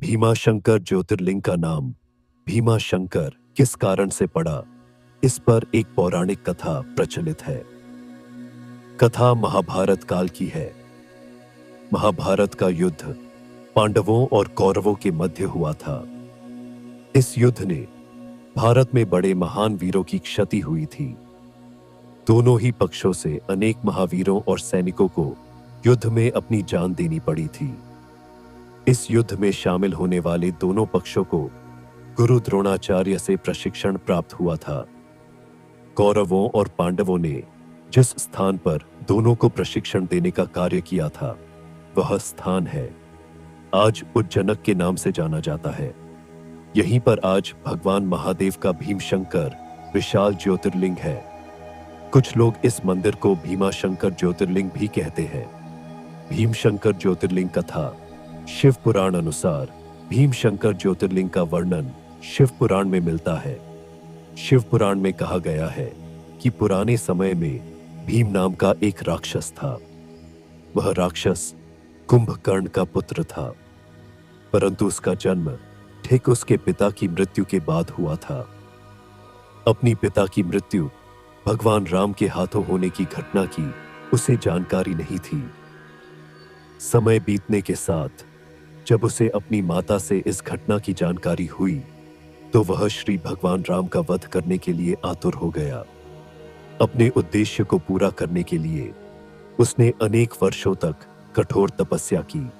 भीमाशंकर ज्योतिर्लिंग का नाम भीमाशंकर किस कारण से पड़ा, इस पर एक पौराणिक कथा प्रचलित है। कथा महाभारत काल की है। महाभारत का युद्ध पांडवों और कौरवों के मध्य हुआ था। इस युद्ध ने भारत में बड़े महान वीरों की क्षति हुई थी। दोनों ही पक्षों से अनेक महावीरों और सैनिकों को युद्ध में अपनी जान देनी पड़ी थी। इस युद्ध में शामिल होने वाले दोनों पक्षों को गुरु द्रोणाचार्य से प्रशिक्षण प्राप्त हुआ था। कौरवों और पांडवों ने जिस स्थान पर दोनों को प्रशिक्षण देने का कार्य किया था, वह स्थान है आज उज्जनक के नाम से जाना जाता है। यहीं पर आज भगवान महादेव का भीमशंकर विशाल ज्योतिर्लिंग है। कुछ लोग इस मंदिर को भीमाशंकर ज्योतिर्लिंग भी कहते हैं। भीमशंकर ज्योतिर्लिंग कथा शिव पुराण अनुसार भीमशंकर ज्योतिर्लिंग का वर्णन शिव पुराण में मिलता है। शिव पुराण में कहा गया है कि पुराने समय में भीम नाम का एक राक्षस था। वह राक्षस कुंभकर्ण का पुत्र था, परंतु उसका जन्म ठीक उसके पिता की मृत्यु के बाद हुआ था। अपनी पिता की मृत्यु भगवान राम के हाथों होने की घटना की उसे जानकारी नहीं थी। समय बीतने के साथ जब उसे अपनी माता से इस घटना की जानकारी हुई, तो वह श्री भगवान राम का वध करने के लिए आतुर हो गया। अपने उद्देश्य को पूरा करने के लिए उसने अनेक वर्षों तक कठोर तपस्या की।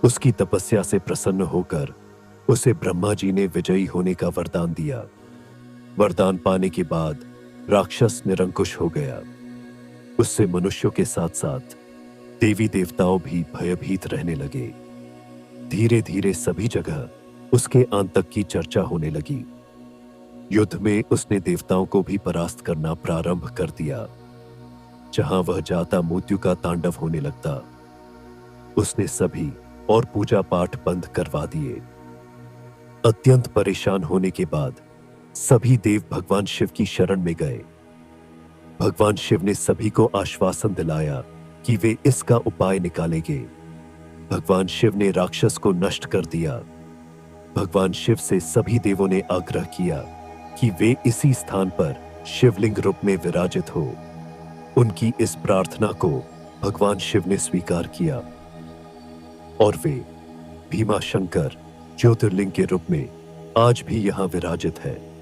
उसकी तपस्या से प्रसन्न होकर उसे ब्रह्मा जी ने विजयी होने का वरदान दिया। वरदान पाने के बाद राक्षस निरंकुश हो गया। उससे मनुष्यों के साथ साथ देवी देवताओं भी भयभीत रहने लगे। धीरे धीरे सभी जगह उसके आतंक की चर्चा होने लगी। युद्ध में उसने देवताओं को भी परास्त करना प्रारंभ कर दिया। जहां वह जाता मृत्यु का तांडव होने लगता। उसने सभी और पूजा पाठ बंद करवा दिए। अत्यंत परेशान होने के बाद सभी देव भगवान शिव की शरण में गए। भगवान शिव ने सभी को आश्वासन दिलाया कि वे इसका उपाय निकालेंगे। भगवान शिव ने राक्षस को नष्ट कर दिया। भगवान शिव से सभी देवों ने आग्रह किया कि वे इसी स्थान पर शिवलिंग रूप में विराजित हो। उनकी इस प्रार्थना को भगवान शिव ने स्वीकार किया और वे भीमाशंकर ज्योतिर्लिंग के रूप में आज भी यहां विराजित है।